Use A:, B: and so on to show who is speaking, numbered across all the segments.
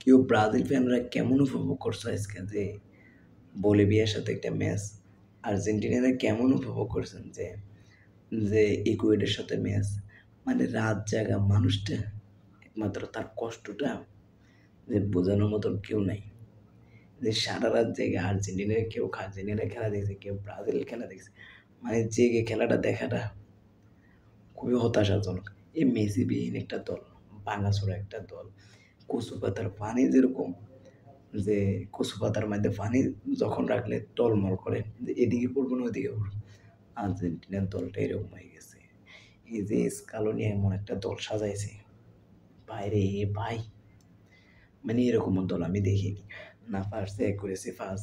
A: কেউ ব্রাজিল ফ্যানরা কেমন উপভোগ করছো আজকে যে বলিভিয়ার সাথে একটা ম্যাচ, আর্জেন্টিনারা কেমন উপভোগ করছেন যে যে ইকুয়েডের সাথে ম্যাচ, মানে রাত জাগা মানুষটা একমাত্র তার কষ্টটা যে বোঝানোর মতন কেউ নাই। যে সারা রাত জেগে আর্জেন্টিনার কেউ আর্জেন্টিনার খেলা দেখছে, কেউ ব্রাজিলের খেলা দেখছে, মানে জেগে খেলাটা দেখাটা খুবই হতাশাজনক। এই মেসিবিহীন একটা দল, ভাঙাচোরা একটা দল, কচু পাতার পানি যেরকম, যে কচু পাতার মধ্যে পানি যখন রাখলে টলমল করে, যে এদিকে পড়বো না ওইদিকে পড়বো, আর্জেন্টিনার দলটা এরকম হয়ে গেছে। এই যে স্কালোনি এমন একটা দল সাজাইছে, ভাইরে ভাই, মানে এরকম দল আমি দেখিনি। না পারছে অ্যাকুরেসি পাস,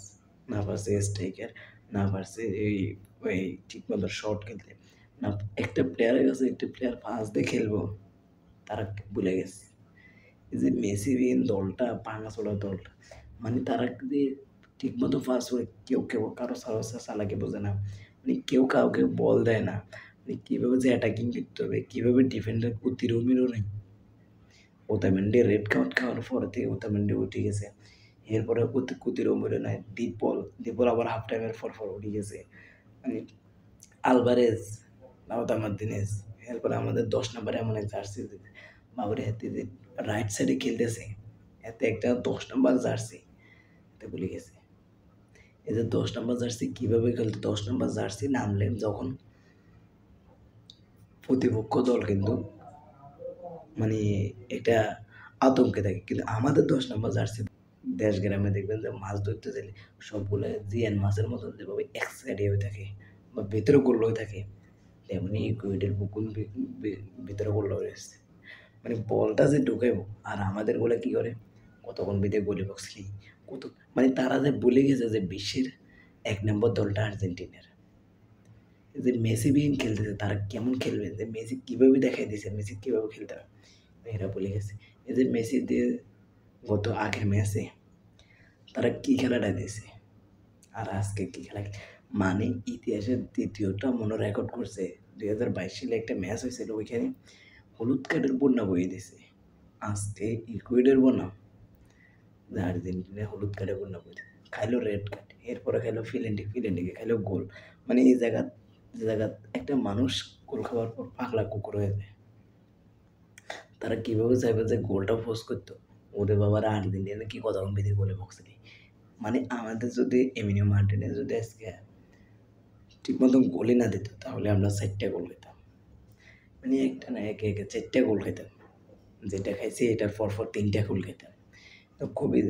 A: না পারছে স্ট্রাইকার, না পারছে এই ওই ঠিক মতো শট খেলতে, না একটা প্লেয়ারের কাছে একটা প্লেয়ার পাস দিয়ে খেলবো তারা ভুলে গেছে। এই যে মেসিবিহীন দলটা, ভাঙাচোরা দলটা, মানে তারা যে ঠিক মতো পাস করে কেউ কেউ কারো চালাকি বোঝে না, মানে কেউ কাউকে বল দেয় না, মানে কীভাবে যে অ্যাটাকিং করতে হবে, কীভাবে ডিফেন্ডার প্রতিরোধও নেই। ওতামেন্ডি রেড কার্ড খাওয়ার পর থেকে ওতামেন্ডি উঠে গেছে, এরপরে কুতিরোমিরও নাই, দীপল আবার হাফ টাইমের পর উঠে গেছে, মানে আলভারেজ, লাউতার মার্টিনেজ, এরপরে আমাদের 10 নম্বরে এমন এক জার্সি বাবুরে হাতে যে রাইট সাইডে খেলতেছে, এতে একটা 10 নম্বর জার্সি এতে ভুলে গেছে। এই যে 10 নম্বর জার্সি কীভাবে খেলতে, 10 নম্বর জার্সি নামলে যখন প্রতিপক্ষ দল কিন্তু মানে একটা আতঙ্কে থাকে, কিন্তু আমাদের 10 নম্বর জার্সি দেশ গ্রামে দেখবেন যে মাছ ধরতে গেলে সবগুলো জিয়ান মাছের মতো যেভাবে এক সাইডে হয়ে থাকে বা ভেতরে গোল হয়ে থাকে, তেমনি ইকুয়েডের বুকুন ভিতরে গোল রয়েছে, মানে বলটা যে ঢুকাইব আর আমাদের বলে কি করে কতক্ষণ ভিতরে গোলি বক্স নেই কত, মানে তারা যে ভুলে গেছে যে বিশ্বের 1 নম্বর দলটা আর্জেন্টিনার। যে মেসি বিহীন খেলতেছে তারা কেমন খেলবে, যে মেসি কীভাবে দেখাই দিয়েছে মেসি কীভাবে খেলতে হবে, এরা ভুলে গেছে। এই যে মেসি দিয়ে গত আগের ম্যাচে তারা কী খেলাটা দিয়েছে আর আজকে কী খেলা, মানে ইতিহাসের দ্বিতীয়টা মনে রেকর্ড করছে। 2022 সালে একটা ম্যাচ হয়েছিল, ওইখানে হলুদ কার্ডের বন্যা বয়ে দিয়েছে, আজকে ইকুয়েডের বন্যা, আর্জেন্টিনা হলুদ কার্ডে বন্যা বয়ে খাইলো রেড কার্ড, এরপরে খাইলো ফিলেন্ডিকে খাইলো গোল, মানে এই জায়গা একটা মানুষ গোল খাওয়ার পর পাগলা কুকুর হয়ে যায়। তারা কীভাবে চাইবে যে গোলটা পোস্ট করতো, ওরে বাবার আর্জেন্টিনা কি কথা বেঁধে গোলে বক্সে নেই, মানে আমাদের যদি এমিনিও মার্টিনেজ যদি আজকে ঠিক মতো গোলই না দিত তাহলে আমরা 4টা গোল খেতাম, মানে একটা না একে 4টা গোল খেতাম, যেটা খাইছি এটার পর 3টা গোল খেতাম। তো খুবই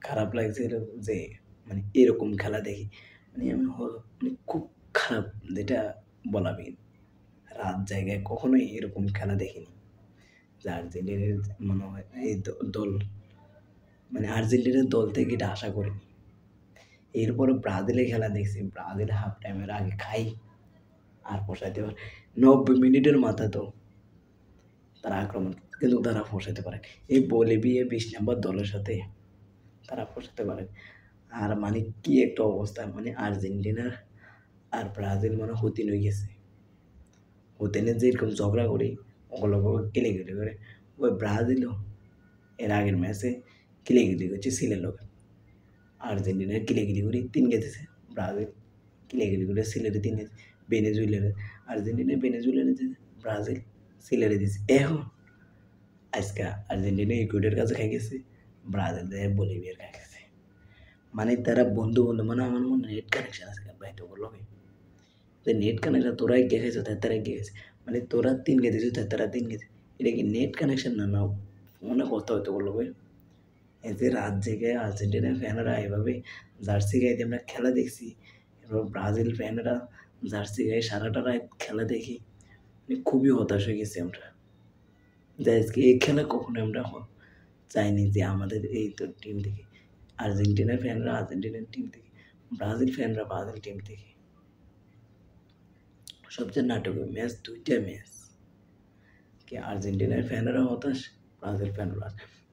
A: খারাপ লাগছিল যে মানে এরকম খেলা দেখি, মানে আমি মানে খুব খারাপ, যেটা বলাবি রাত জায়গায় কখনোই এরকম খেলা দেখিনি। যে আর্জেন্টিনার মনে হয় এই দল, মানে আর্জেন্টিনার দল থেকে এটা আশা করিনি। এরপরে ব্রাজিলের খেলা দেখছি, ব্রাজিল হাফ টাইমের আগে খাই আর পোষাইতে পারে, 90 মিনিটের মাথা তো তারা আক্রমণ, কিন্তু তারা পোষাইতে পারে এই বলিভিয়া 20 নম্বর দলের সাথে তারা পোষাতে পারে। আর মানে কি একটা অবস্থা, মানে আর্জেন্টিনার আর ব্রাজিল মানে হতিন হয়ে গেছে, হতিনে যেরকম ঝগড়া করি ওগুলো কিলিগিলি করে, ওই ব্রাজিলও এর আগের ম্যাচে কিলিগিলি করছে সিলের লোক, আর্জেন্টিনার কিলিগিলি করে 3 গেছে, ব্রাজিল কিলিগিলি করে সিলেটে 3 গেছে, ভেনেজুয়েলারে ভেনেজুয়েলারে দিয়েছে, ব্রাজিল সিলেটে দিয়েছে। এখন আজকে আর্জেন্টিনা ইকুয়েডের কাছে খাই গেছে, ব্রাজিল দেয় বলিভিয়ার খাই গেছে, মানে তারা বন্ধু মানে আমার মনে নেট কানেকশন আছে ভাই তো বললো যে নেট কানেকশন তোরা এগিয়ে খাইছো তারা এগিয়ে গেছে, মানে তোরা 3 গেছিস তারা 3 গেছে, এটা কি নেট কানেকশন না না মনে করতে হয়তো বললো ভাই। এই যে রাত জেগে আর্জেন্টিনার ফ্যানরা এভাবে জার্সি গায়ে আমরা খেলা দেখছি, এবার ব্রাজিল ফ্যানরা জার্সি গায়ে সারাটা রাত খেলা দেখি, মানে খুবই হতাশ হয়ে গেছি আমরা, যে আজকে এই খেলা কখনো আমরা চাইনি যে আমাদের এই তো টিম থেকে, আর্জেন্টিনার ফ্যানরা আর্জেন্টিনার টিম থেকে, ব্রাজিল ফ্যানরা ব্রাজিল টিম থেকে। সবচেয়ে নাটকীয় ম্যাচ 2টা ম্যাচ, কি আর্জেন্টিনার ফ্যানরা হতাশ, ব্রাজিল ফ্যানরা,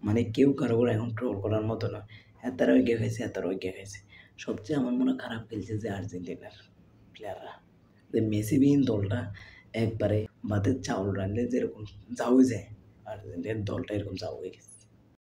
A: মানে কেউ কারো করে এখন ট্রোল করার মতো না, এতারাও এগিয়ে খাইছে এতারাও এগিয়ে খাইছে। সবচেয়ে আমার মনে খারাপ খেলছে যে আর্জেন্টিনার প্লেয়াররা, যে মেসিবিহীন দলটা একবারে ভাতের চাউল রাঁধলে যেরকম যাওই যায়, আর্জেন্টিনার দলটা এরকম যাও হয়ে গেছে।